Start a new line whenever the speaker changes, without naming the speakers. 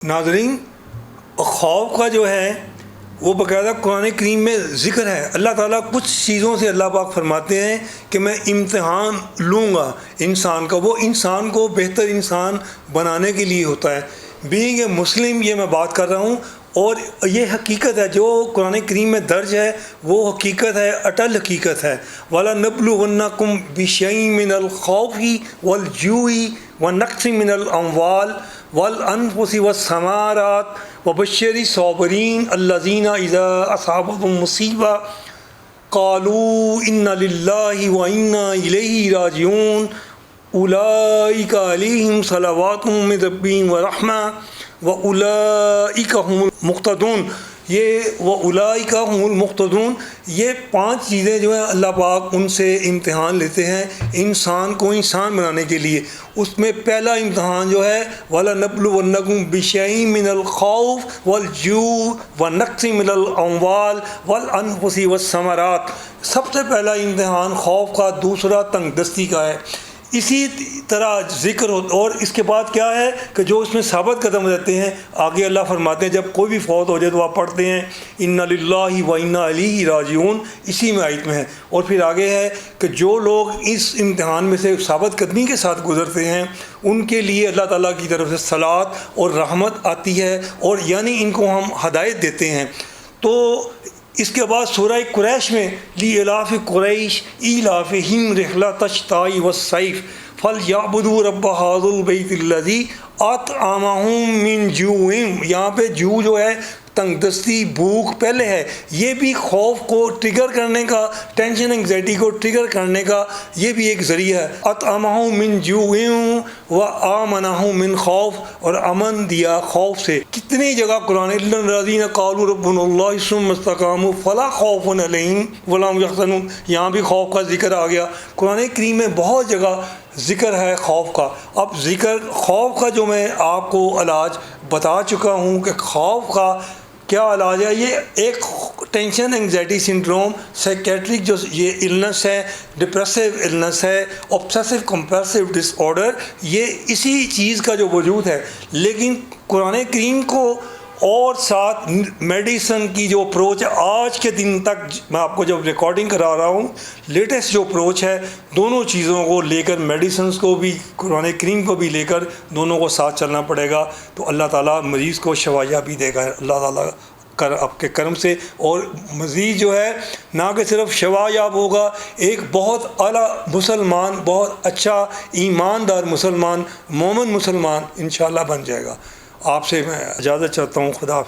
ناظرین، خوف کا جو ہے وہ باقاعدہ قرآن کریم میں ذکر ہے۔ اللہ تعالیٰ کچھ چیزوں سے اللہ پاک فرماتے ہیں کہ میں امتحان لوں گا انسان کا، وہ انسان کو بہتر انسان بنانے کے لیے ہوتا ہے۔ بینگ اے مسلم یہ میں بات کر رہا ہوں، اور یہ حقیقت ہے جو قرآن کریم میں درج ہے، وہ حقیقت ہے، اٹل حقیقت ہے۔ وَلَنَبْلُوَنَّكُمْ بِشَيْءٍ مِّنَ الْخَوْفِ وَالْجُوعِ وَنَقْصٍ مِّنَ الْأَمْوَالِ وَالْأَنفُسِ وَالثَّمَرَاتِ وَبَشِّرِ الصَّابِرِينَ الَّذِينَ إِذَا أَصَابَتْهُم مُّصِيبَةٌ قَالُوا إِنَّا لِلَّهِ وَإِنَّا إِلَيْهِ راجعون أُولَٰئِكَ عَلَيْهِمْ صَلَوَاتٌ مِّن رَّبِّهِمْ وَرَحْمَةٌ وَأُولَٰئِكَ هُمُ الْمُهْتَدُونَ۔ یہ وَأُولَٰئِكَ هُمُ الْمُهْتَدُونَ، یہ پانچ چیزیں جو ہیں اللہ پاک ان سے امتحان لیتے ہیں انسان کو انسان بنانے کے لیے۔ اس میں پہلا امتحان جو ہے وَلَنَبْلُوَنَّكُمْ بِشَيْءٍ مِّنَ الْخَوْفِ وَالْجُوعِ وَنَقْصٍ مِّنَ الْأَمْوَالِ وَالْأَنفُسِ وَالثَّمَرَاتِ۔ سب سے پہلا امتحان خوف کا، دوسرا تنگ دستی کا ہے۔ اسی طرح ذکر اور اس کے بعد کیا ہے کہ جو اس میں ثابت قدم رہتے ہیں، آگے اللہ فرماتے ہیں جب کوئی بھی فوت ہو جائے تو آپ پڑھتے ہیں اِنَّا لِلَّهِ وَإِنَّا إِلَيْهِ راجعون، اسی میں آیت میں ہے۔ اور پھر آگے ہے کہ جو لوگ اس امتحان میں سے ثابت قدمی کے ساتھ گزرتے ہیں ان کے لیے اللہ تعالیٰ کی طرف سے صلات اور رحمت آتی ہے، اور یعنی ان کو ہم ہدایت دیتے ہیں۔ تو اس کے بعد سورہ قریش میں لِإِعْلَافِ قُرَيْشٍ إِعْلَافِهِمْ رِحْلَةَ الشِّتَاءِ وَالصَّيْفِ فَلْيَعْبُدُوا رَبَّ هَٰذَا الْبَيْتِ الَّذِي أَطْعَمَهُم مِّن جُوعٍ۔ یہاں پہ جو ہے تنگ دستی، بھوک پہلے ہے، یہ بھی خوف کو ٹریگر کرنے کا، ٹینشن انگزائٹی کو ٹریگر کرنے کا یہ بھی ایک ذریعہ ہے۔ اطعمہم من جوع وآمنہم من خوف، اور امن دیا خوف سے۔ کتنی جگہ قرآن الا الذین قالوا ربنا اللہ ثم استقاموا فلا خوف علیہم ولا هم یحزنون، یہاں بھی خوف کا ذکر آ گیا۔ قرآن کریم میں بہت جگہ ذکر ہے خوف کا۔ اب ذکر خوف کا جو میں آپ کو علاج بتا چکا ہوں کہ خوف کا کیا علاج ہے۔ یہ ایک ٹینشن انگزائٹی سنڈروم، سائیکیٹرک جو یہ النس ہے، ڈپریسو النس ہے، obsessive compulsive disorder، یہ اسی چیز کا جو وجود ہے۔ لیکن قرآن کریم کو اور ساتھ میڈیسن کی جو اپروچ ہے آج کے دن تک، میں آپ کو جب ریکارڈنگ کرا رہا ہوں، لیٹسٹ جو اپروچ ہے، دونوں چیزوں کو لے کر، میڈیسنس کو بھی قرآن کریم کو بھی لے کر دونوں کو ساتھ چلنا پڑے گا، تو اللہ تعالیٰ مریض کو شفا بھی دے گا اللہ تعالیٰ آپ کے کرم سے۔ اور مزید جو ہے نہ کہ صرف شفا یاب ہوگا، ایک بہت اعلیٰ مسلمان، بہت اچھا ایماندار مسلمان، مومن مسلمان انشاءاللہ بن جائے گا۔ آپ سے میں اجازت چاہتا ہوں، خدا حافظ۔